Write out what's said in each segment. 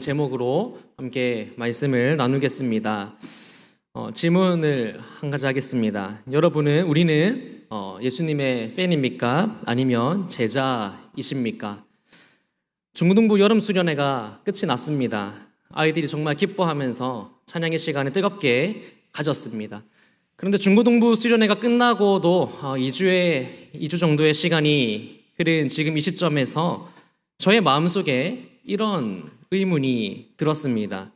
제목으로 함께 말씀을 나누겠습니다. 질문을 한 가지 하겠습니다. 우리는 예수님의 팬입니까? 아니면 제자이십니까? 중고등부 여름 수련회가 끝이 났습니다. 아이들이 정말 기뻐하면서 찬양의 시간을 뜨겁게 가졌습니다. 그런데 중고등부 수련회가 끝나고도 2주 정도의 시간이 흐른 지금 이 시점에서 저의 마음속에 이런 의문이 들었습니다.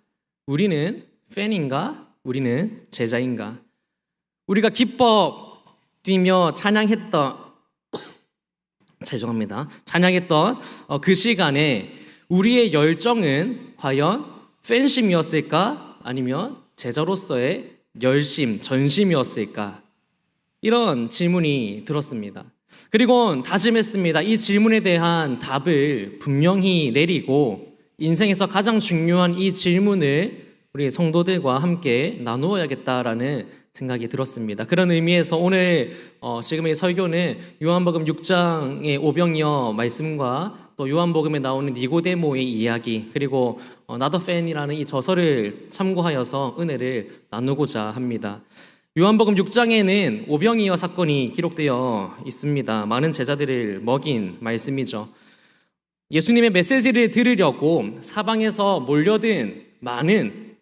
우리는 팬인가? 우리는 제자인가? 우리가 기뻐 뛰며 찬양했던 그 시간에 우리의 열정은 과연 팬심이었을까? 아니면 제자로서의 열심, 전심이었을까? 이런 질문이 들었습니다. 그리고 다짐했습니다. 이 질문에 대한 답을 분명히 내리고 인생에서 가장 중요한 이 질문을 우리 성도들과 함께 나누어야겠다라는 생각이 들었습니다. 그런 의미에서 오늘 지금의 설교는 요한복음 6장의 오병이어 말씀과 또 요한복음에 나오는 니고데모의 이야기, 그리고 Not a Fan이라는 이 저서를 참고하여서 은혜를 나누고자 합니다. 요한복음 6장에는 오병이어 사건이 기록되어 있습니다. 많은 제자들을 먹인 말씀이죠. 예수님의 메시지를 들으려고 사방에서 몰려든 많은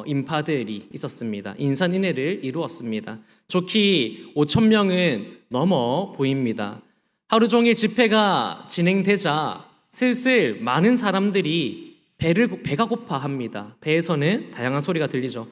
인파들이 있었습니다. 인산인해를 이루었습니다. 좋기 5,000명은 넘어 보입니다. 하루 종일 집회가 진행되자 슬슬 많은 사람들이 배가 고파합니다. 배에서는 다양한 소리가 들리죠.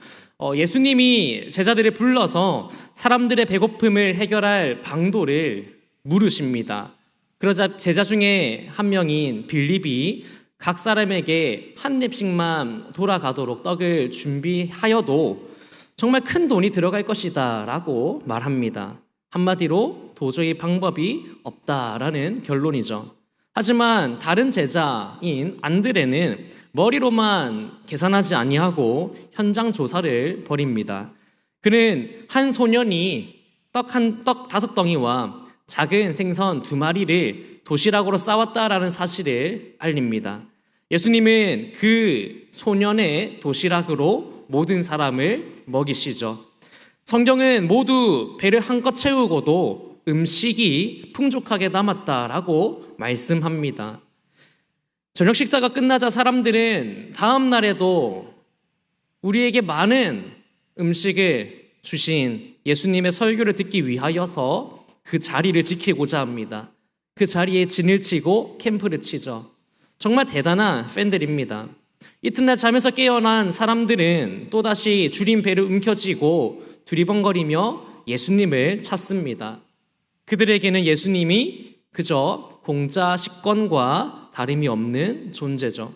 예수님이 제자들을 불러서 사람들의 배고픔을 해결할 방도를 물으십니다. 그러자 제자 중에 한 명인 빌립이 각 사람에게 한 입씩만 돌아가도록 떡을 준비하여도 정말 큰 돈이 들어갈 것이다 라고 말합니다. 한마디로 도저히 방법이 없다라는 결론이죠. 하지만 다른 제자인 안드레는 머리로만 계산하지 아니하고 현장 조사를 벌입니다. 그는 한 소년이 떡 5덩이와 작은 생선 2마리를 도시락으로 싸왔다라는 사실을 알립니다. 예수님은 그 소년의 도시락으로 모든 사람을 먹이시죠. 성경은 모두 배를 한껏 채우고도 음식이 풍족하게 남았다라고 말씀합니다. 저녁 식사가 끝나자 사람들은 다음 날에도 우리에게 많은 음식을 주신 예수님의 설교를 듣기 위하여서 그 자리를 지키고자 합니다. 그 자리에 진을 치고 캠프를 치죠. 정말 대단한 팬들입니다. 이튿날 잠에서 깨어난 사람들은 또다시 줄인 배를 움켜쥐고 두리번거리며 예수님을 찾습니다. 그들에게는 예수님이 그저 공짜 식권과 다름이 없는 존재죠.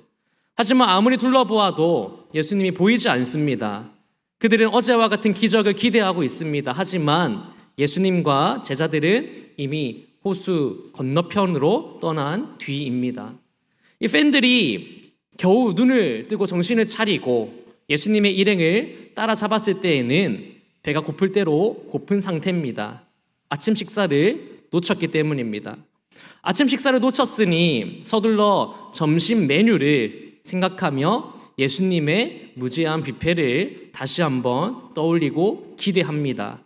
하지만 아무리 둘러보아도 예수님이 보이지 않습니다. 그들은 어제와 같은 기적을 기대하고 있습니다. 하지만 예수님과 제자들은 이미 호수 건너편으로 떠난 뒤입니다. 이 팬들이 겨우 눈을 뜨고 정신을 차리고 예수님의 일행을 따라잡았을 때에는 배가 고플 대로 고픈 상태입니다. 아침 식사를 놓쳤기 때문입니다. 아침 식사를 놓쳤으니 서둘러 점심 메뉴를 생각하며 예수님의 무제한 뷔페를 다시 한번 떠올리고 기대합니다.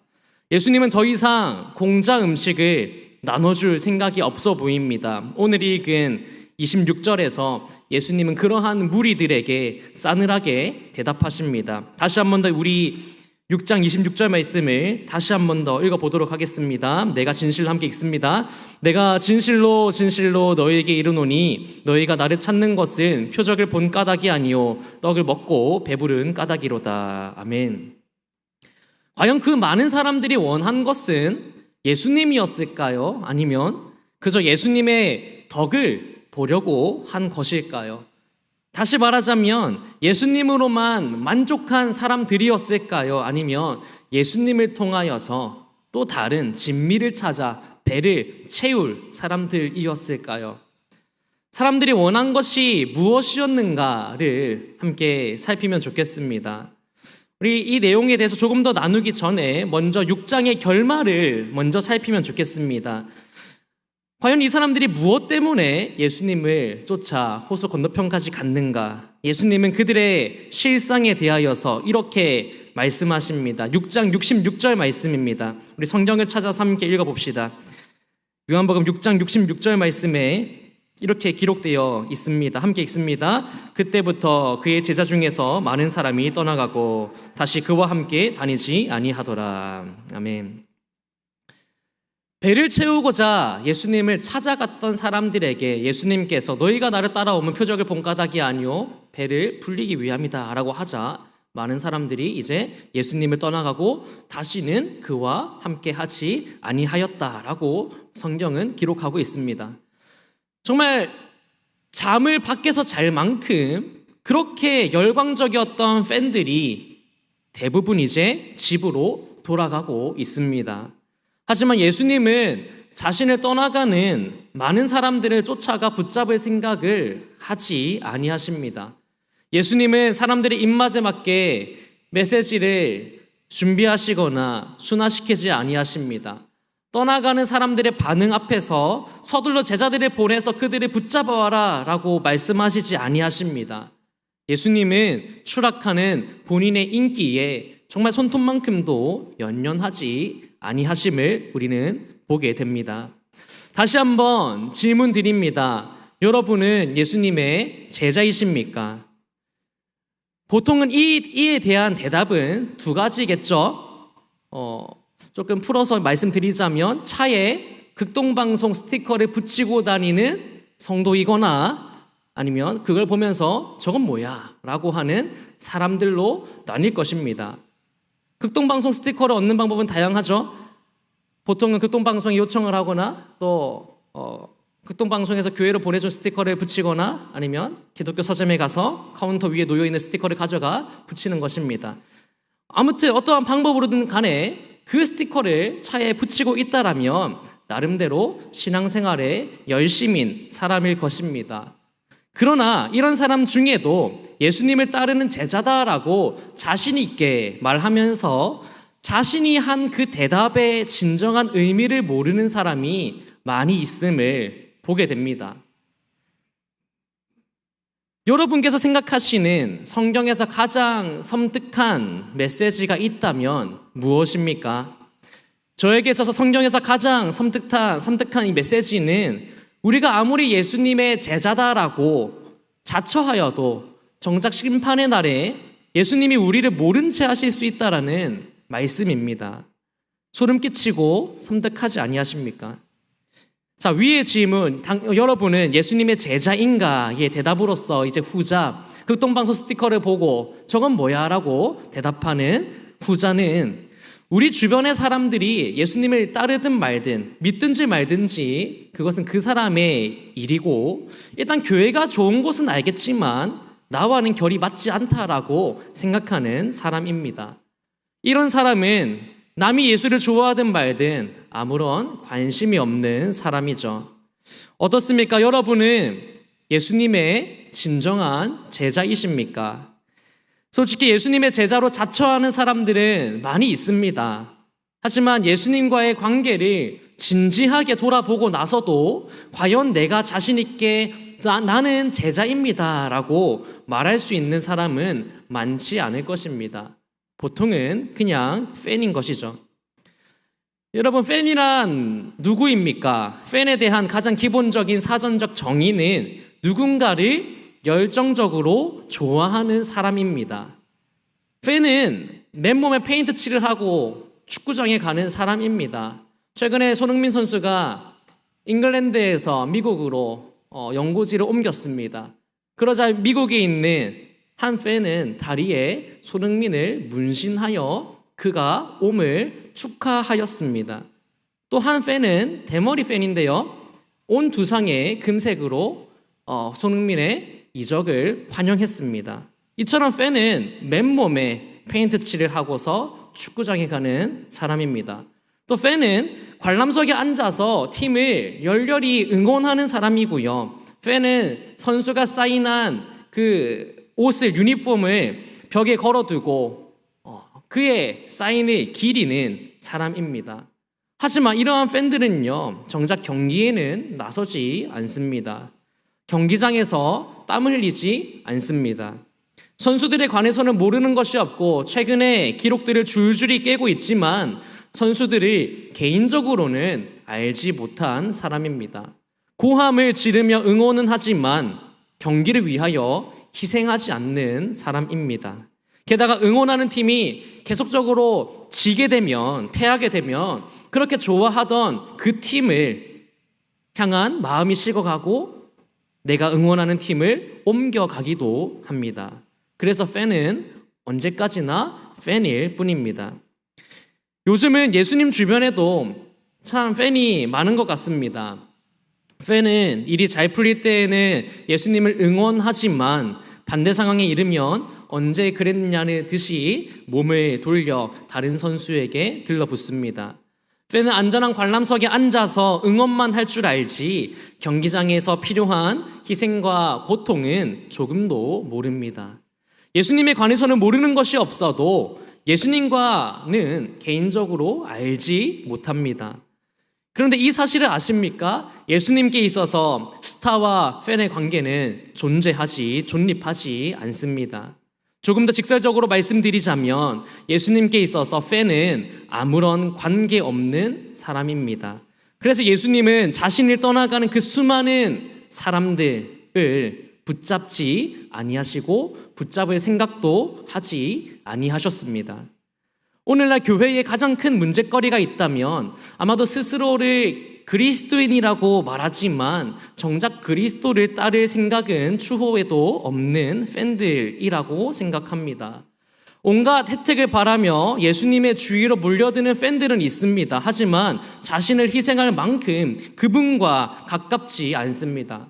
예수님은 더 이상 공짜 음식을 나눠줄 생각이 없어 보입니다. 오늘 읽은 26절에서 예수님은 그러한 무리들에게 싸늘하게 대답하십니다. 다시 한 번 더 우리 6장 26절 말씀을 다시 한 번 더 읽어보도록 하겠습니다. 내가 진실로 함께 읽습니다. 내가 진실로 진실로 너희에게 이르노니 너희가 나를 찾는 것은 표적을 본 까닭이 아니요 떡을 먹고 배부른 까닭이로다. 아멘. 과연 그 많은 사람들이 원한 것은 예수님이었을까요? 아니면 그저 예수님의 덕을 보려고 한 것일까요? 다시 말하자면 예수님으로만 만족한 사람들이었을까요? 아니면 예수님을 통하여서 또 다른 진미를 찾아 배를 채울 사람들이었을까요? 사람들이 원한 것이 무엇이었는가를 함께 살피면 좋겠습니다. 우리 이 내용에 대해서 조금 더 나누기 전에 먼저 6장의 결말을 먼저 살피면 좋겠습니다. 과연 이 사람들이 무엇 때문에 예수님을 쫓아 호수 건너편까지 갔는가? 예수님은 그들의 실상에 대하여서 이렇게 말씀하십니다. 6장 66절 말씀입니다. 우리 성경을 찾아서 함께 읽어봅시다. 요한복음 6장 66절 말씀에 이렇게 기록되어 있습니다. 함께 읽습니다. 그때부터 그의 제자 중에서 많은 사람이 떠나가고 다시 그와 함께 다니지 아니하더라. 아멘. 배를 채우고자 예수님을 찾아갔던 사람들에게 예수님께서 너희가 나를 따라오면 표적을 본 까닭이 아니요 배를 불리기 위함이다 라고 하자 많은 사람들이 이제 예수님을 떠나가고 다시는 그와 함께 하지 아니하였다라고 성경은 기록하고 있습니다. 정말 잠을 밖에서 잘 만큼 그렇게 열광적이었던 팬들이 대부분 이제 집으로 돌아가고 있습니다. 하지만 예수님은 자신을 떠나가는 많은 사람들을 쫓아가 붙잡을 생각을 하지 아니하십니다. 예수님은 사람들의 입맛에 맞게 메시지를 준비하시거나 순화시키지 아니하십니다. 떠나가는 사람들의 반응 앞에서 서둘러 제자들을 보내서 그들을 붙잡아와라 라고 말씀하시지 아니하십니다. 예수님은 추락하는 본인의 인기에 정말 손톱만큼도 연연하지 아니하심을 우리는 보게 됩니다. 다시 한번 질문 드립니다. 여러분은 예수님의 제자이십니까? 보통은 이에 대한 대답은 두 가지겠죠. 조금 풀어서 말씀드리자면 차에 극동방송 스티커를 붙이고 다니는 성도이거나 아니면 그걸 보면서 저건 뭐야? 라고 하는 사람들로 나뉠 것입니다. 극동방송 스티커를 얻는 방법은 다양하죠. 보통은 극동방송에 요청을 하거나 또 극동방송에서 교회로 보내준 스티커를 붙이거나 아니면 기독교 서점에 가서 카운터 위에 놓여있는 스티커를 가져가 붙이는 것입니다. 아무튼 어떠한 방법으로든 간에 그 스티커를 차에 붙이고 있다라면 나름대로 신앙생활에 열심인 사람일 것입니다. 그러나 이런 사람 중에도 예수님을 따르는 제자다라고 자신 있게 말하면서 자신이 한 그 대답의 진정한 의미를 모르는 사람이 많이 있음을 보게 됩니다. 여러분께서 생각하시는 성경에서 가장 섬뜩한 메시지가 있다면 무엇입니까? 저에게 있어서 성경에서 가장 섬뜩한 이 메시지는 우리가 아무리 예수님의 제자다라고 자처하여도 정작 심판의 날에 예수님이 우리를 모른 채 하실 수 있다라는 말씀입니다. 소름 끼치고 섬뜩하지 아니하십니까? 자, 위의 질문, 여러분은 예수님의 제자인가의 대답으로서 이제 후자, 극동방송 스티커를 보고 저건 뭐야? 라고 대답하는 후자는 우리 주변의 사람들이 예수님을 따르든 말든 믿든지 말든지 그것은 그 사람의 일이고 일단 교회가 좋은 곳은 알겠지만 나와는 결이 맞지 않다라고 생각하는 사람입니다. 이런 사람은 남이 예수를 좋아하든 말든 아무런 관심이 없는 사람이죠. 어떻습니까? 여러분은 예수님의 진정한 제자이십니까? 솔직히 예수님의 제자로 자처하는 사람들은 많이 있습니다. 하지만 예수님과의 관계를 진지하게 돌아보고 나서도 과연 내가 자신 있게 나는 제자입니다 라고 말할 수 있는 사람은 많지 않을 것입니다. 보통은 그냥 팬인 것이죠. 여러분, 팬이란 누구입니까? 팬에 대한 가장 기본적인 사전적 정의는 누군가를 열정적으로 좋아하는 사람입니다. 팬은 맨몸에 페인트 칠을 하고 축구장에 가는 사람입니다. 최근에 손흥민 선수가 잉글랜드에서 미국으로 연고지를 옮겼습니다. 그러자 미국에 있는 한 팬은 다리에 손흥민을 문신하여 그가 옴을 축하하였습니다. 또 한 팬은 대머리 팬인데요. 온 두상에 금색으로 손흥민의 이적을 환영했습니다. 이처럼 팬은 맨몸에 페인트 칠을 하고서 축구장에 가는 사람입니다. 또 팬은 관람석에 앉아서 팀을 열렬히 응원하는 사람이고요. 팬은 선수가 사인한 그 옷을, 유니폼을 벽에 걸어두고 그의 사인을 기리는 사람입니다. 하지만 이러한 팬들은요, 정작 경기에는 나서지 않습니다. 경기장에서 땀 흘리지 않습니다. 선수들에 관해서는 모르는 것이 없고 최근에 기록들을 줄줄이 깨고 있지만 선수들을 개인적으로는 알지 못한 사람입니다. 고함을 지르며 응원은 하지만 경기를 위하여 희생하지 않는 사람입니다. 게다가 응원하는 팀이 계속적으로 지게 되면, 패하게 되면 그렇게 좋아하던 그 팀을 향한 마음이 식어가고 내가 응원하는 팀을 옮겨가기도 합니다. 그래서 팬은 언제까지나 팬일 뿐입니다. 요즘은 예수님 주변에도 참 팬이 많은 것 같습니다. 팬은 일이 잘 풀릴 때에는 예수님을 응원하지만 반대 상황에 이르면 언제 그랬냐는 듯이 몸을 돌려 다른 선수에게 들러붙습니다. 팬은 안전한 관람석에 앉아서 응원만 할 줄 알지 경기장에서 필요한 희생과 고통은 조금도 모릅니다. 예수님에 관해서는 모르는 것이 없어도 예수님과는 개인적으로 알지 못합니다. 그런데 이 사실을 아십니까? 예수님께 있어서 스타와 팬의 관계는 존립하지 않습니다. 조금 더 직설적으로 말씀드리자면 예수님께 있어서 팬은 아무런 관계없는 사람입니다. 그래서 예수님은 자신을 떠나가는 그 수많은 사람들을 붙잡지 아니하시고 붙잡을 생각도 하지 아니하셨습니다. 오늘날 교회에 가장 큰 문제거리가 있다면 아마도 스스로를 그리스도인이라고 말하지만 정작 그리스도를 따를 생각은 추호에도 없는 팬들이라고 생각합니다. 온갖 혜택을 바라며 예수님의 주위로 몰려드는 팬들은 있습니다. 하지만 자신을 희생할 만큼 그분과 가깝지 않습니다.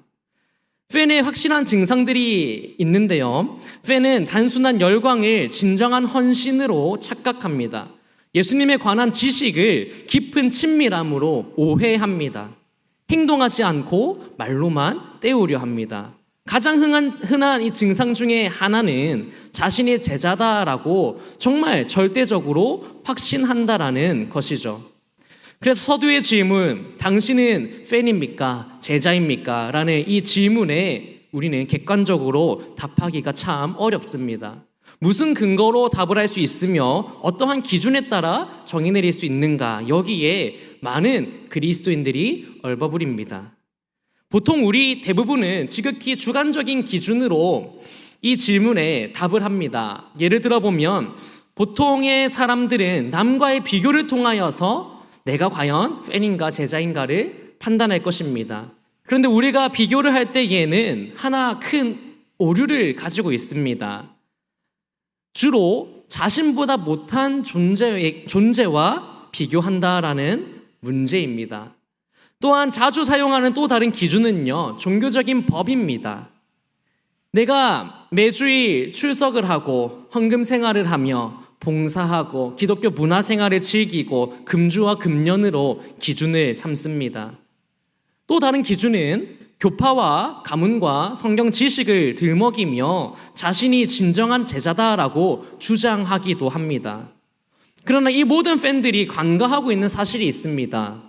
팬의 확실한 증상들이 있는데요. 팬은 단순한 열광을 진정한 헌신으로 착각합니다. 예수님에 관한 지식을 깊은 친밀함으로 오해합니다. 행동하지 않고 말로만 때우려 합니다. 가장 흔한 이 증상 중에 하나는 자신이 제자다라고 정말 절대적으로 확신한다라는 것이죠. 그래서 서두의 질문, 당신은 팬입니까? 제자입니까? 라는 이 질문에 우리는 객관적으로 답하기가 참 어렵습니다. 무슨 근거로 답을 할 수 있으며 어떠한 기준에 따라 정의 내릴 수 있는가? 여기에 많은 그리스도인들이 얼버무립니다. 보통 우리 대부분은 지극히 주관적인 기준으로 이 질문에 답을 합니다. 예를 들어 보면 보통의 사람들은 남과의 비교를 통하여서 내가 과연 팬인가 제자인가를 판단할 것입니다. 그런데 우리가 비교를 할 때에는 하나 큰 오류를 가지고 있습니다. 주로 자신보다 못한 존재와 비교한다라는 문제입니다. 또한 자주 사용하는 또 다른 기준은요, 종교적인 법입니다. 내가 매주일 출석을 하고 헌금 생활을 하며 봉사하고 기독교 문화생활을 즐기고 금주와 금년으로 기준을 삼습니다. 또 다른 기준은 교파와 가문과 성경 지식을 들먹이며 자신이 진정한 제자다라고 주장하기도 합니다. 그러나 이 모든 팬들이 간과하고 있는 사실이 있습니다.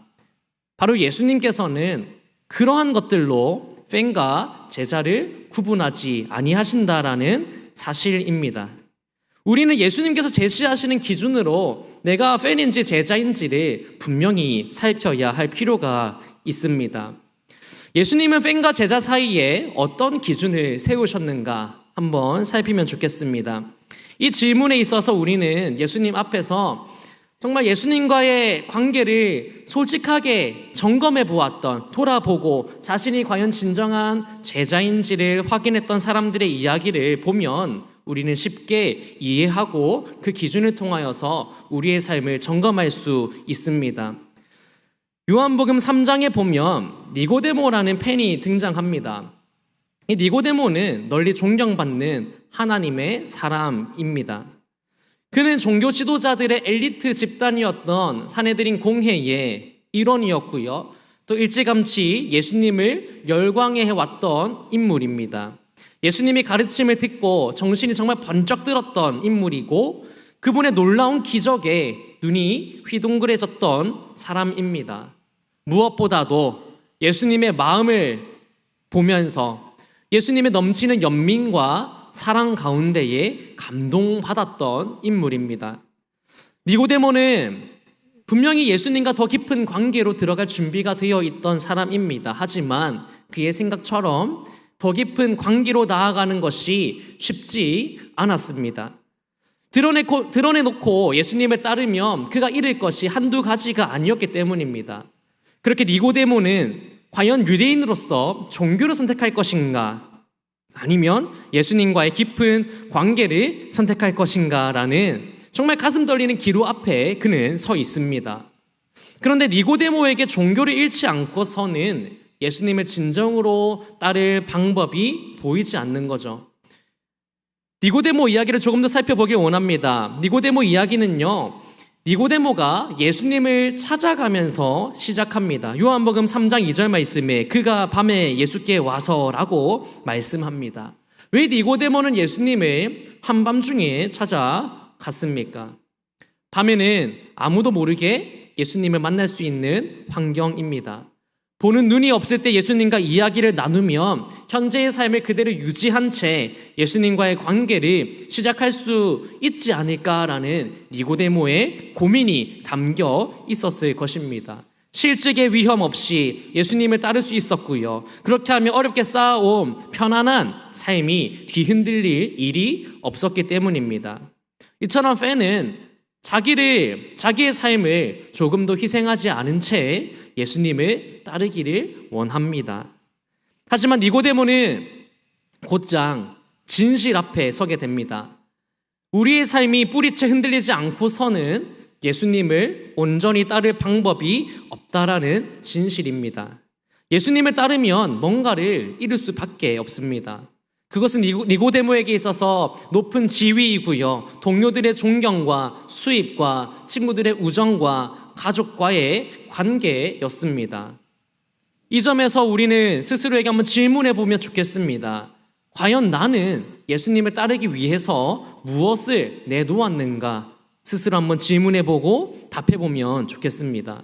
바로 예수님께서는 그러한 것들로 팬과 제자를 구분하지 아니하신다라는 사실입니다. 우리는 예수님께서 제시하시는 기준으로 내가 팬인지 제자인지를 분명히 살펴야 할 필요가 있습니다. 예수님은 팬과 제자 사이에 어떤 기준을 세우셨는가 한번 살피면 좋겠습니다. 이 질문에 있어서 우리는 예수님 앞에서 정말 예수님과의 관계를 솔직하게 점검해 보았던, 돌아보고 자신이 과연 진정한 제자인지를 확인했던 사람들의 이야기를 보면 우리는 쉽게 이해하고 그 기준을 통하여서 우리의 삶을 점검할 수 있습니다. 요한복음 3장에 보면 니고데모라는 팬이 등장합니다. 이 니고데모는 널리 존경받는 하나님의 사람입니다. 그는 종교 지도자들의 엘리트 집단이었던 사내들인 공회의 일원이었고요. 또 일찌감치 예수님을 열광해왔던 인물입니다. 예수님이 가르침을 듣고 정신이 정말 번쩍 들었던 인물이고 그분의 놀라운 기적에 눈이 휘둥그레졌던 사람입니다. 무엇보다도 예수님의 마음을 보면서 예수님의 넘치는 연민과 사랑 가운데에 감동받았던 인물입니다. 니고데모는 분명히 예수님과 더 깊은 관계로 들어갈 준비가 되어 있던 사람입니다. 하지만 그의 생각처럼 더 깊은 관계로 나아가는 것이 쉽지 않았습니다. 드러내놓고 예수님을 따르면 그가 잃을 것이 한두 가지가 아니었기 때문입니다. 그렇게 니고데모는 과연 유대인으로서 종교를 선택할 것인가? 아니면 예수님과의 깊은 관계를 선택할 것인가라는 정말 가슴 떨리는 기로 앞에 그는 서 있습니다. 그런데 니고데모에게 종교를 잃지 않고서는 예수님을 진정으로 따를 방법이 보이지 않는 거죠. 니고데모 이야기를 조금 더 살펴보길 원합니다. 니고데모 이야기는요, 니고데모가 예수님을 찾아가면서 시작합니다. 요한복음 3장 2절 말씀에 그가 밤에 예수께 와서라고 말씀합니다. 왜 니고데모는 예수님을 한밤중에 찾아갔습니까? 밤에는 아무도 모르게 예수님을 만날 수 있는 환경입니다. 보는 눈이 없을 때 예수님과 이야기를 나누면 현재의 삶을 그대로 유지한 채 예수님과의 관계를 시작할 수 있지 않을까라는 니고데모의 고민이 담겨 있었을 것입니다. 실직의 위험 없이 예수님을 따를 수 있었고요. 그렇게 하면 어렵게 쌓아온 편안한 삶이 뒤흔들릴 일이 없었기 때문입니다. 이처럼 팬은 자기의 삶을 조금도 희생하지 않은 채 예수님을 따르기를 원합니다. 하지만 니고데모는 곧장 진실 앞에 서게 됩니다. 우리의 삶이 뿌리채 흔들리지 않고서는 예수님을 온전히 따를 방법이 없다라는 진실입니다. 예수님을 따르면 뭔가를 잃을 수밖에 없습니다. 그것은 니고데모에게 있어서 높은 지위이고요. 동료들의 존경과 수입과 친구들의 우정과 가족과의 관계였습니다. 이 점에서 우리는 스스로에게 한번 질문해 보면 좋겠습니다. 과연 나는 예수님을 따르기 위해서 무엇을 내놓았는가? 스스로 한번 질문해 보고 답해 보면 좋겠습니다.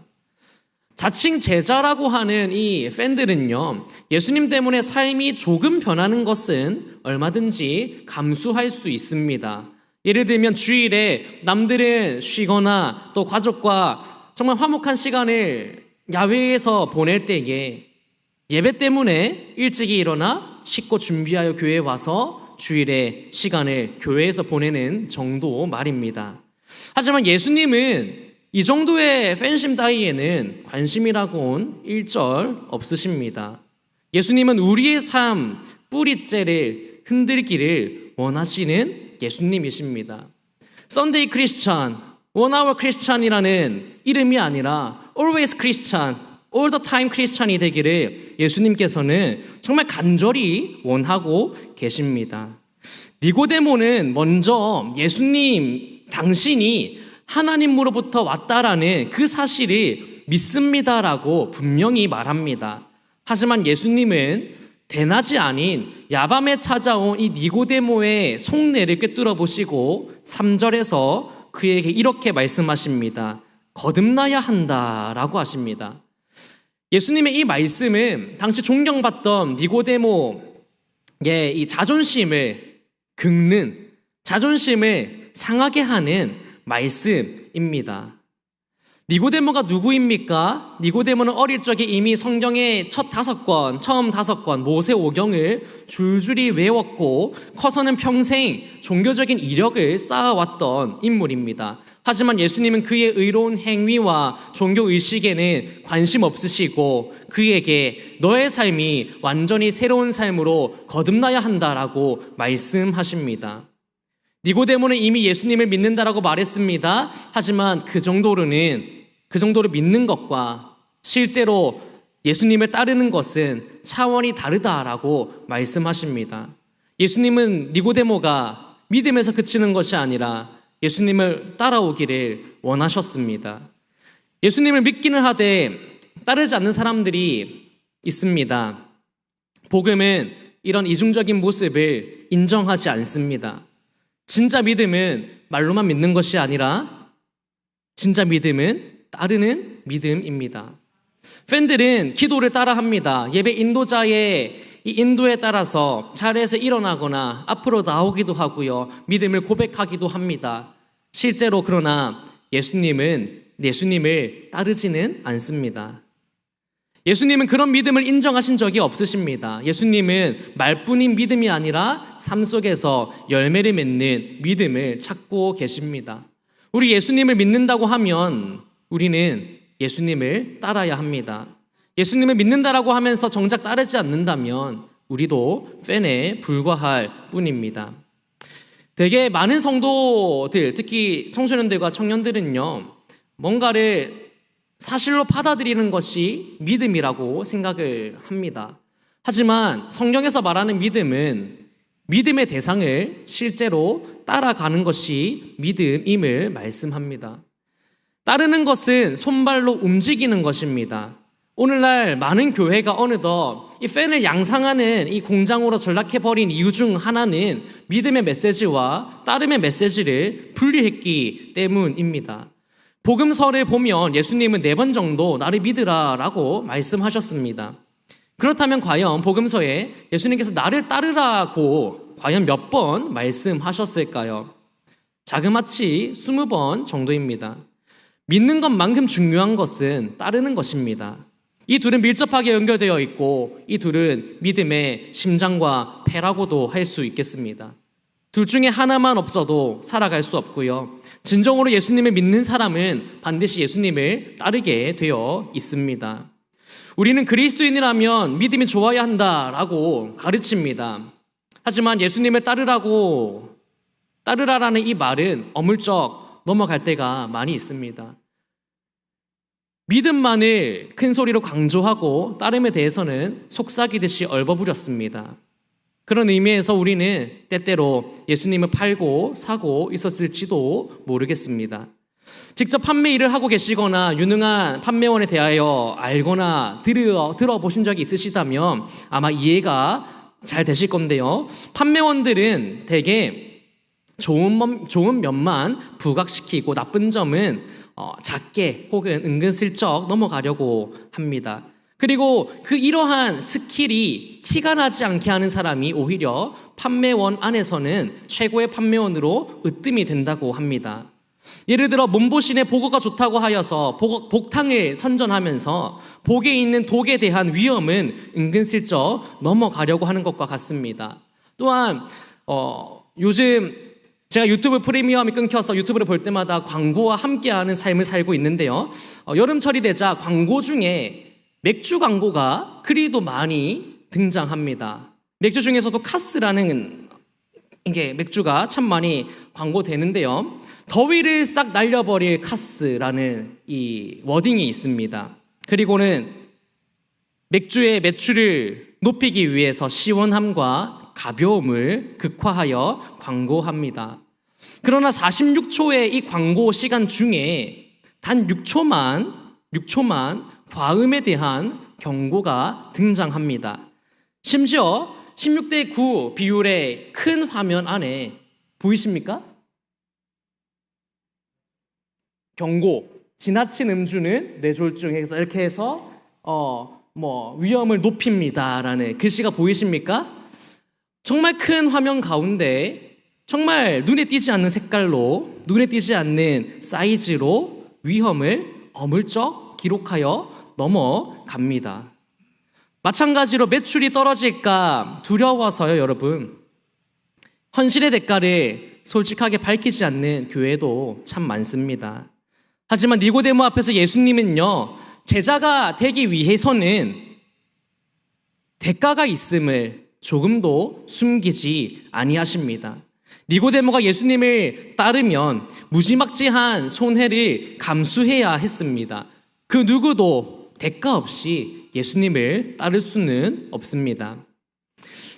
자칭 제자라고 하는 이 팬들은요, 예수님 때문에 삶이 조금 변하는 것은 얼마든지 감수할 수 있습니다. 예를 들면 주일에 남들은 쉬거나 또 가족과 정말 화목한 시간을 야외에서 보낼 때에 예배 때문에 일찍이 일어나 씻고 준비하여 교회에 와서 주일에 시간을 교회에서 보내는 정도 말입니다. 하지만 예수님은 이 정도의 팬심 따위에는 관심이라고는 일절 없으십니다. 예수님은 우리의 삶 뿌리째를 흔들기를 원하시는 예수님이십니다. Sunday Christian, One Hour Christian이라는 이름이 아니라 Always Christian, All the Time Christian이 되기를 예수님께서는 정말 간절히 원하고 계십니다. 니고데모는 먼저 예수님 당신이 하나님으로부터 왔다라는 그 사실을 믿습니다라고 분명히 말합니다. 하지만 예수님은 대낮이 아닌 야밤에 찾아온 이 니고데모의 속내를 꿰뚫어 보시고 3절에서 그에게 이렇게 말씀하십니다. 거듭나야 한다라고 하십니다. 예수님의 이 말씀은 당시 존경받던 니고데모의 이 자존심을 긁는, 자존심을 상하게 하는 말씀입니다. 니고데모가 누구입니까? 니고데모는 어릴 적에 이미 성경의 처음 5권 모세오경을 줄줄이 외웠고 커서는 평생 종교적인 이력을 쌓아왔던 인물입니다. 하지만 예수님은 그의 의로운 행위와 종교의식에는 관심 없으시고 그에게 너의 삶이 완전히 새로운 삶으로 거듭나야 한다라고 말씀하십니다. 니고데모는 이미 예수님을 믿는다라고 말했습니다. 하지만 그 정도로 믿는 것과 실제로 예수님을 따르는 것은 차원이 다르다라고 말씀하십니다. 예수님은 니고데모가 믿음에서 그치는 것이 아니라 예수님을 따라오기를 원하셨습니다. 예수님을 믿기는 하되 따르지 않는 사람들이 있습니다. 복음은 이런 이중적인 모습을 인정하지 않습니다. 진짜 믿음은 말로만 믿는 것이 아니라 진짜 믿음은 따르는 믿음입니다. 팬들은 기도를 따라합니다. 예배 인도자의 이 인도에 따라서 자리에서 일어나거나 앞으로 나오기도 하고요. 믿음을 고백하기도 합니다. 실제로 그러나 예수님을 따르지는 않습니다. 예수님은 그런 믿음을 인정하신 적이 없으십니다. 예수님은 말뿐인 믿음이 아니라 삶 속에서 열매를 맺는 믿음을 찾고 계십니다. 우리 예수님을 믿는다고 하면 우리는 예수님을 따라야 합니다. 예수님을 믿는다라고 하면서 정작 따르지 않는다면 우리도 팬에 불과할 뿐입니다. 되게 많은 성도들, 특히 청소년들과 청년들은요, 뭔가를 사실로 받아들이는 것이 믿음이라고 생각을 합니다. 하지만 성경에서 말하는 믿음은 믿음의 대상을 실제로 따라가는 것이 믿음임을 말씀합니다. 따르는 것은 손발로 움직이는 것입니다. 오늘날 많은 교회가 어느덧 이 팬을 양상하는 이 공장으로 전락해버린 이유 중 하나는 믿음의 메시지와 따름의 메시지를 분리했기 때문입니다. 복음서를 보면 예수님은 4번 정도 나를 믿으라 라고 말씀하셨습니다. 그렇다면 과연 복음서에 예수님께서 나를 따르라고 과연 몇 번 말씀하셨을까요? 자그마치 20번 정도입니다. 믿는 것만큼 중요한 것은 따르는 것입니다. 이 둘은 밀접하게 연결되어 있고 이 둘은 믿음의 심장과 폐라고도 할 수 있겠습니다. 둘 중에 하나만 없어도 살아갈 수 없고요. 진정으로 예수님을 믿는 사람은 반드시 예수님을 따르게 되어 있습니다. 우리는 그리스도인이라면 믿음이 좋아야 한다라고 가르칩니다. 하지만 예수님을 따르라라는 이 말은 어물쩍 넘어갈 때가 많이 있습니다. 믿음만을 큰 소리로 강조하고 따름에 대해서는 속삭이듯이 얼버무렸습니다. 그런 의미에서 우리는 때때로 예수님을 팔고 사고 있었을지도 모르겠습니다. 직접 판매 일을 하고 계시거나 유능한 판매원에 대하여 알거나 들어보신 적이 있으시다면 아마 이해가 잘 되실 건데요. 판매원들은 대개 좋은 면만 부각시키고 나쁜 점은 작게 혹은 은근슬쩍 넘어가려고 합니다. 그리고 이러한 스킬이 티가 나지 않게 하는 사람이 오히려 판매원 안에서는 최고의 판매원으로 으뜸이 된다고 합니다. 예를 들어 몸보신에 보고가 좋다고 하여서 복탕을 선전하면서 복에 있는 독에 대한 위험은 은근슬쩍 넘어가려고 하는 것과 같습니다. 또한 요즘 제가 유튜브 프리미엄이 끊겨서 유튜브를 볼 때마다 광고와 함께하는 삶을 살고 있는데요. 여름철이 되자 광고 중에 맥주 광고가 그리도 많이 등장합니다. 맥주 중에서도 카스라는 이게 맥주가 참 많이 광고되는데요. 더위를 싹 날려버릴 카스라는 이 워딩이 있습니다. 그리고는 맥주의 매출을 높이기 위해서 시원함과 가벼움을 극화하여 광고합니다. 그러나 46초의 이 광고 시간 중에 단 6초만 과음에 대한 경고가 등장합니다. 심지어 16대 9 비율의 큰 화면 안에 보이십니까? 경고, 지나친 음주는 뇌졸중해서 이렇게 해서 위험을 높입니다라는 글씨가 보이십니까? 정말 큰 화면 가운데 정말 눈에 띄지 않는 색깔로, 눈에 띄지 않는 사이즈로 위험을 어물쩍 기록하여 넘어갑니다. 마찬가지로 매출이 떨어질까 두려워서요, 여러분. 헌신의 대가를 솔직하게 밝히지 않는 교회도 참 많습니다. 하지만 니고데모 앞에서 예수님은요, 제자가 되기 위해서는 대가가 있음을 조금도 숨기지 아니하십니다. 니고데모가 예수님을 따르면 무지막지한 손해를 감수해야 했습니다. 그 누구도 대가 없이 예수님을 따를 수는 없습니다.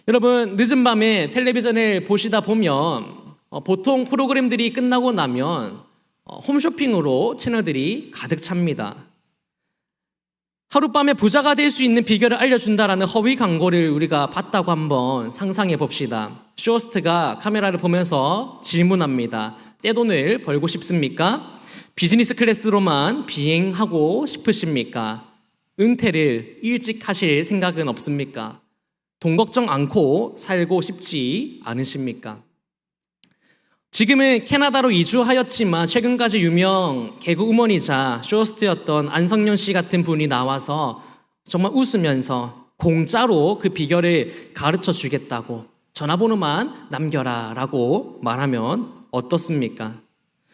여러분, 늦은 밤에 텔레비전을 보시다 보면 보통 프로그램들이 끝나고 나면 홈쇼핑으로 채널들이 가득 찹니다. 하룻밤에 부자가 될 수 있는 비결을 알려준다라는 허위 광고를 우리가 봤다고 한번 상상해 봅시다. 쇼호스트가 카메라를 보면서 질문합니다. 떼돈을 벌고 싶습니까? 비즈니스 클래스로만 비행하고 싶으십니까? 은퇴를 일찍 하실 생각은 없습니까? 돈 걱정 않고 살고 싶지 않으십니까? 지금은 캐나다로 이주하였지만 최근까지 유명 개그우먼이자 쇼호스트였던 안성윤 씨 같은 분이 나와서 정말 웃으면서 공짜로 그 비결을 가르쳐 주겠다고 전화번호만 남겨라 라고 말하면 어떻습니까?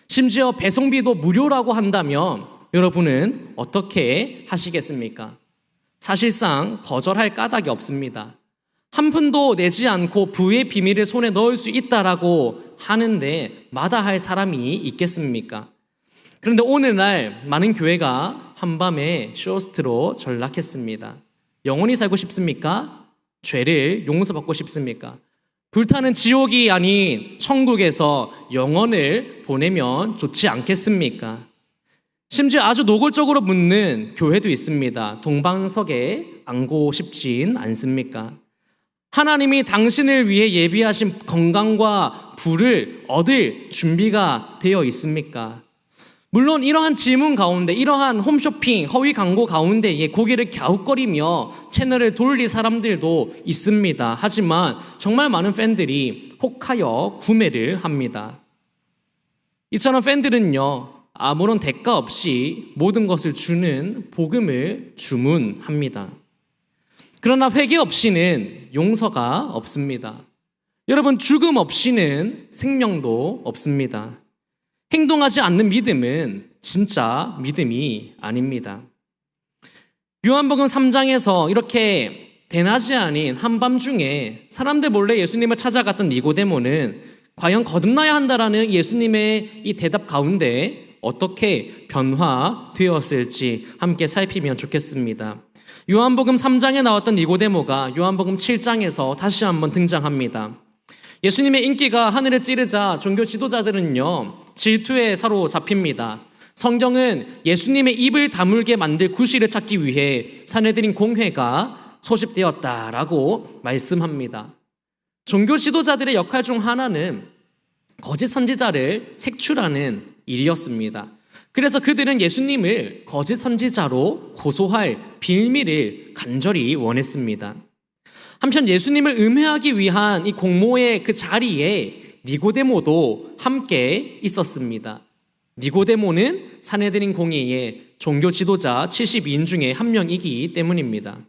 심지어 배송비도 무료라고 한다면 여러분은 어떻게 하시겠습니까? 사실상 거절할 까닭이 없습니다. 한 푼도 내지 않고 부의 비밀을 손에 넣을 수 있다라고 하는데 마다할 사람이 있겠습니까? 그런데 오늘날 많은 교회가 한밤에 쇼호스트로 전락했습니다. 영원히 살고 싶습니까? 죄를 용서받고 싶습니까? 불타는 지옥이 아닌 천국에서 영혼을 보내면 좋지 않겠습니까? 심지어 아주 노골적으로 묻는 교회도 있습니다. 동방석에 앉고 싶진 않습니까? 하나님이 당신을 위해 예비하신 건강과 부를 얻을 준비가 되어 있습니까? 물론 이러한 질문 가운데, 이러한 홈쇼핑, 허위 광고 가운데에 고개를 갸웃거리며 채널을 돌릴 사람들도 있습니다. 하지만 정말 많은 팬들이 혹하여 구매를 합니다. 이처럼 팬들은요, 아무런 대가 없이 모든 것을 주는 복음을 주문합니다. 그러나 회개 없이는 용서가 없습니다. 여러분, 죽음 없이는 생명도 없습니다. 행동하지 않는 믿음은 진짜 믿음이 아닙니다. 요한복음 3장에서 이렇게 대낮이 아닌 한밤중에 사람들 몰래 예수님을 찾아갔던 니고데모는 과연 거듭나야 한다라는 예수님의 이 대답 가운데 어떻게 변화되었을지 함께 살피면 좋겠습니다. 요한복음 3장에 나왔던 니고데모가 요한복음 7장에서 다시 한번 등장합니다. 예수님의 인기가 하늘에 찌르자 종교 지도자들은요, 질투에 사로잡힙니다. 성경은 예수님의 입을 다물게 만들 구실을 찾기 위해 산헤드린 공회가 소집되었다라고 말씀합니다. 종교 지도자들의 역할 중 하나는 거짓 선지자를 색출하는 일이었습니다. 그래서 그들은 예수님을 거짓 선지자로 고소할 빌미를 간절히 원했습니다. 한편 예수님을 음해하기 위한 이 공모의 그 자리에 니고데모도 함께 있었습니다. 니고데모는 산헤드린 공회의 종교 지도자 72인 중에 한 명이기 때문입니다.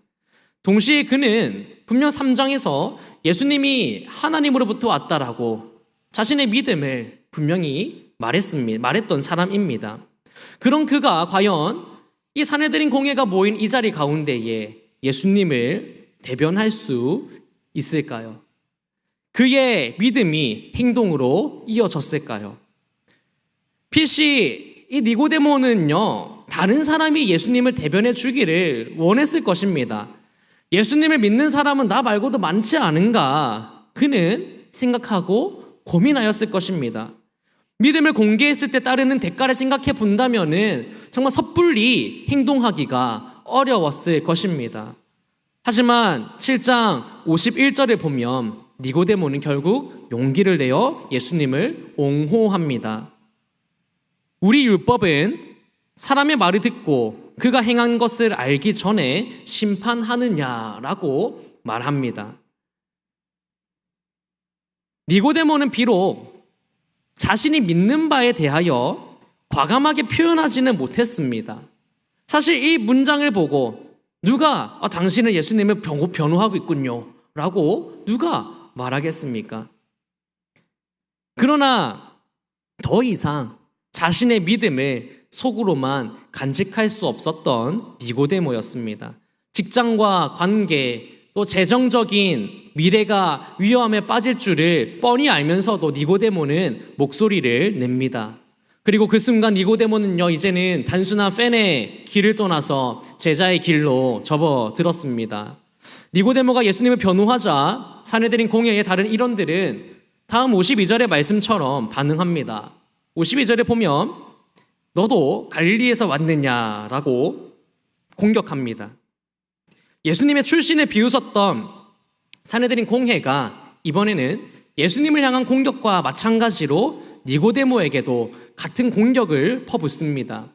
동시에 그는 분명 3장에서 예수님이 하나님으로부터 왔다라고 자신의 믿음을 분명히 말했던 사람입니다. 그런 그가 과연 이 산헤드린 공회가 모인 이 자리 가운데에 예수님을 대변할 수 있을까요? 그의 믿음이 행동으로 이어졌을까요? 필시 이 니고데모는요, 다른 사람이 예수님을 대변해 주기를 원했을 것입니다. 예수님을 믿는 사람은 나 말고도 많지 않은가? 그는 생각하고 고민하였을 것입니다. 믿음을 공개했을 때 따르는 대가를 생각해 본다면은 정말 섣불리 행동하기가 어려웠을 것입니다. 하지만 7장 51절을 보면 니고데모는 결국 용기를 내어 예수님을 옹호합니다. 우리 율법은 사람의 말을 듣고 그가 행한 것을 알기 전에 심판하느냐라고 말합니다. 니고데모는 비록 자신이 믿는 바에 대하여 과감하게 표현하지는 못했습니다. 사실 이 문장을 보고 누가 당신은 예수님을 변호하고 있군요 라고 누가 말하겠습니까? 그러나 더 이상 자신의 믿음을 속으로만 간직할 수 없었던 니고데모였습니다. 직장과 관계, 또 재정적인 미래가 위험에 빠질 줄을 뻔히 알면서도 니고데모는 목소리를 냅니다. 그리고 그 순간 니고데모는요, 이제는 단순한 팬의 길을 떠나서 제자의 길로 접어들었습니다. 니고데모가 예수님을 변호하자 산헤드린 공회의 다른 일원들은 다음 52절의 말씀처럼 반응합니다. 52절에 보면 너도 갈릴리에서 왔느냐라고 공격합니다. 예수님의 출신을 비웃었던 산헤드린 공회가 이번에는 예수님을 향한 공격과 마찬가지로 니고데모에게도 같은 공격을 퍼붓습니다.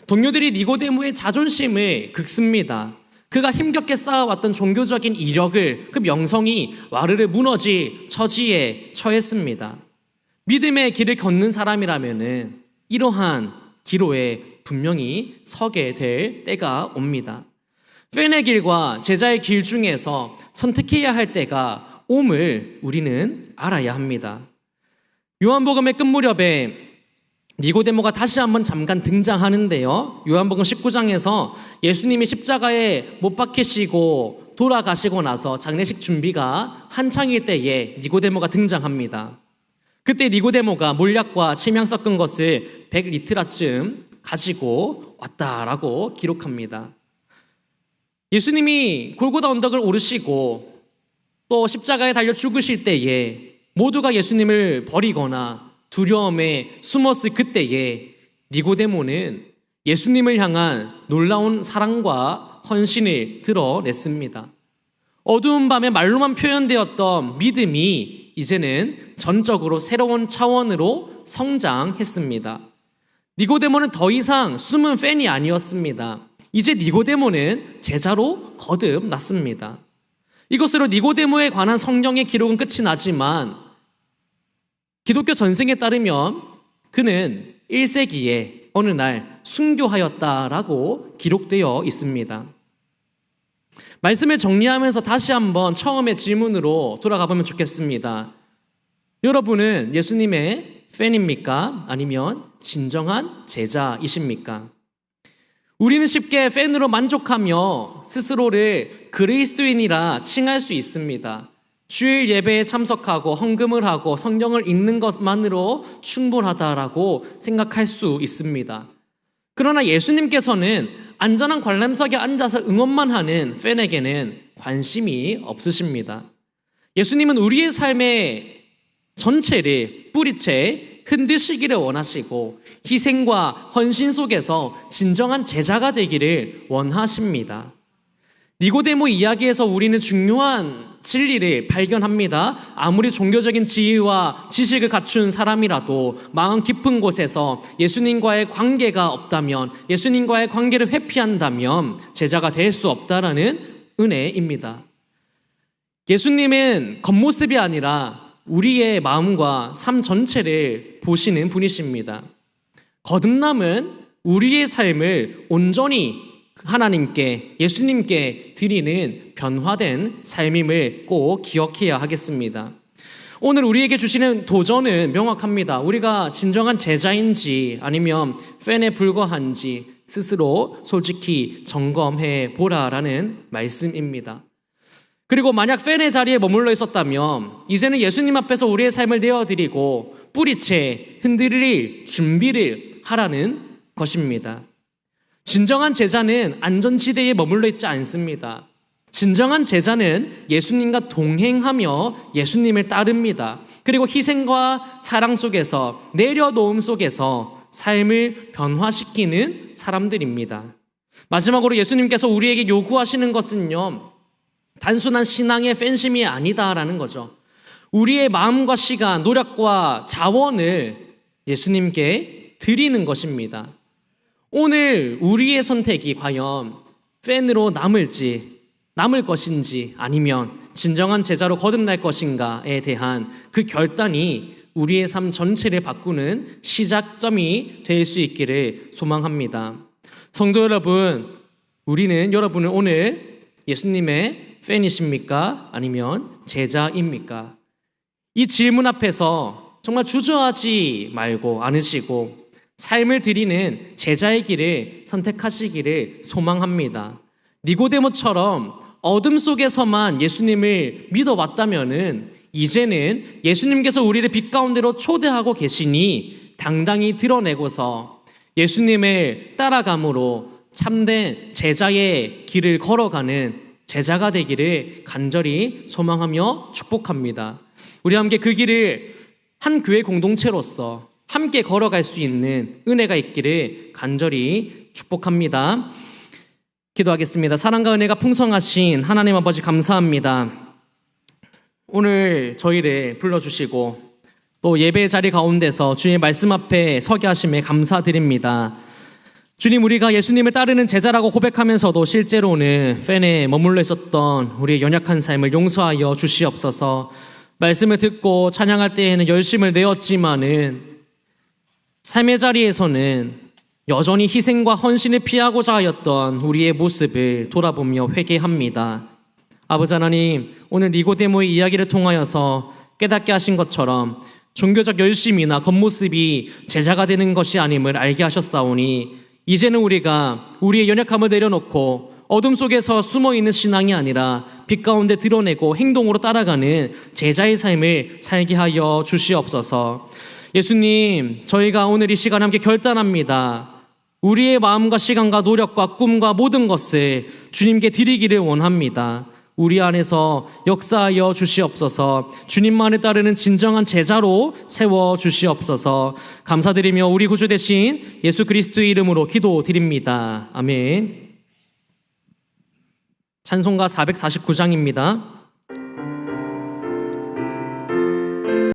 동료들이 니고데모의 자존심을 긁습니다. 그가 힘겹게 쌓아왔던 종교적인 이력을, 그 명성이 와르르 무너질 처지에 처했습니다. 믿음의 길을 걷는 사람이라면 이러한 기로에 분명히 서게 될 때가 옵니다. 팬의 길과 제자의 길 중에서 선택해야 할 때가 옴을 우리는 알아야 합니다. 요한복음의 끝무렵에 니고데모가 다시 한번 잠깐 등장하는데요. 요한복음 19장에서 예수님이 십자가에 못 박히시고 돌아가시고 나서 장례식 준비가 한창일 때에 니고데모가 등장합니다. 그때 니고데모가 몰약과 침향 섞은 것을 100리트라쯤 가지고 왔다라고 기록합니다. 예수님이 골고다 언덕을 오르시고 또 십자가에 달려 죽으실 때에 모두가 예수님을 버리거나 두려움에 숨었을 그때에 니고데모는 예수님을 향한 놀라운 사랑과 헌신을 드러냈습니다. 어두운 밤에 말로만 표현되었던 믿음이 이제는 전적으로 새로운 차원으로 성장했습니다. 니고데모는 더 이상 숨은 팬이 아니었습니다. 이제 니고데모는 제자로 거듭났습니다. 이것으로 니고데모에 관한 성경의 기록은 끝이 나지만 기독교 전승에 따르면 그는 1세기에 어느 날 순교하였다라고 기록되어 있습니다. 말씀을 정리하면서 다시 한번 처음의 질문으로 돌아가 보면 좋겠습니다. 여러분은 예수님의 팬입니까? 아니면 진정한 제자이십니까? 우리는 쉽게 팬으로 만족하며 스스로를 그리스도인이라 칭할 수 있습니다. 주일 예배에 참석하고 헌금을 하고 성경을 읽는 것만으로 충분하다라고 생각할 수 있습니다. 그러나 예수님께서는 안전한 관람석에 앉아서 응원만 하는 팬에게는 관심이 없으십니다. 예수님은 우리의 삶의 전체를 뿌리채 흔드시기를 원하시고 희생과 헌신 속에서 진정한 제자가 되기를 원하십니다. 니고데모 이야기에서 우리는 중요한 진리를 발견합니다. 아무리 종교적인 지위와 지식을 갖춘 사람이라도 마음 깊은 곳에서 예수님과의 관계가 없다면, 예수님과의 관계를 회피한다면 제자가 될 수 없다라는 은혜입니다. 예수님은 겉모습이 아니라 우리의 마음과 삶 전체를 보시는 분이십니다. 거듭남은 우리의 삶을 온전히 하나님께, 예수님께 드리는 변화된 삶임을 꼭 기억해야 하겠습니다. 오늘 우리에게 주시는 도전은 명확합니다. 우리가 진정한 제자인지 아니면 팬에 불과한지 스스로 솔직히 점검해 보라라는 말씀입니다. 그리고 만약 팬의 자리에 머물러 있었다면 이제는 예수님 앞에서 우리의 삶을 내어드리고 뿌리채 흔들릴 준비를 하라는 것입니다. 진정한 제자는 안전지대에 머물러 있지 않습니다. 진정한 제자는 예수님과 동행하며 예수님을 따릅니다. 그리고 희생과 사랑 속에서, 내려놓음 속에서 삶을 변화시키는 사람들입니다. 마지막으로 예수님께서 우리에게 요구하시는 것은요, 단순한 신앙의 팬심이 아니다라는 거죠. 우리의 마음과 시간, 노력과 자원을 예수님께 드리는 것입니다. 오늘 우리의 선택이 과연 팬으로 남을 것인지 아니면 진정한 제자로 거듭날 것인가에 대한 그 결단이 우리의 삶 전체를 바꾸는 시작점이 될 수 있기를 소망합니다. 성도 여러분, 여러분은 오늘 예수님의 팬이십니까? 아니면 제자입니까? 이 질문 앞에서 정말 주저하지 말고 않으시고 삶을 드리는 제자의 길을 선택하시기를 소망합니다. 니고데모처럼 어둠 속에서만 예수님을 믿어왔다면은 이제는 예수님께서 우리를 빛 가운데로 초대하고 계시니 당당히 드러내고서 예수님을 따라감으로 참된 제자의 길을 걸어가는 제자가 되기를 간절히 소망하며 축복합니다. 우리 함께 그 길을 한 교회 공동체로서 함께 걸어갈 수 있는 은혜가 있기를 간절히 축복합니다. 기도하겠습니다. 사랑과 은혜가 풍성하신 하나님 아버지 감사합니다. 오늘 저희를 불러주시고 또 예배 자리 가운데서 주의 말씀 앞에 서게 하심에 감사드립니다. 주님, 우리가 예수님을 따르는 제자라고 고백하면서도 실제로는 팬에 머물러 있었던 우리의 연약한 삶을 용서하여 주시옵소서. 말씀을 듣고 찬양할 때에는 열심을 내었지만은 삶의 자리에서는 여전히 희생과 헌신을 피하고자 하였던 우리의 모습을 돌아보며 회개합니다. 아버지 하나님, 오늘 니고데모의 이야기를 통하여서 깨닫게 하신 것처럼 종교적 열심이나 겉모습이 제자가 되는 것이 아님을 알게 하셨사오니 이제는 우리가 우리의 연약함을 내려놓고 어둠 속에서 숨어있는 신앙이 아니라 빛 가운데 드러내고 행동으로 따라가는 제자의 삶을 살게 하여 주시옵소서. 예수님, 저희가 오늘 이 시간 함께 결단합니다. 우리의 마음과 시간과 노력과 꿈과 모든 것을 주님께 드리기를 원합니다. 우리 안에서 역사하여 주시옵소서. 주님만을 따르는 진정한 제자로 세워 주시옵소서. 감사드리며 우리 구주 되신 예수 그리스도의 이름으로 기도드립니다. 아멘. 찬송가 449장입니다.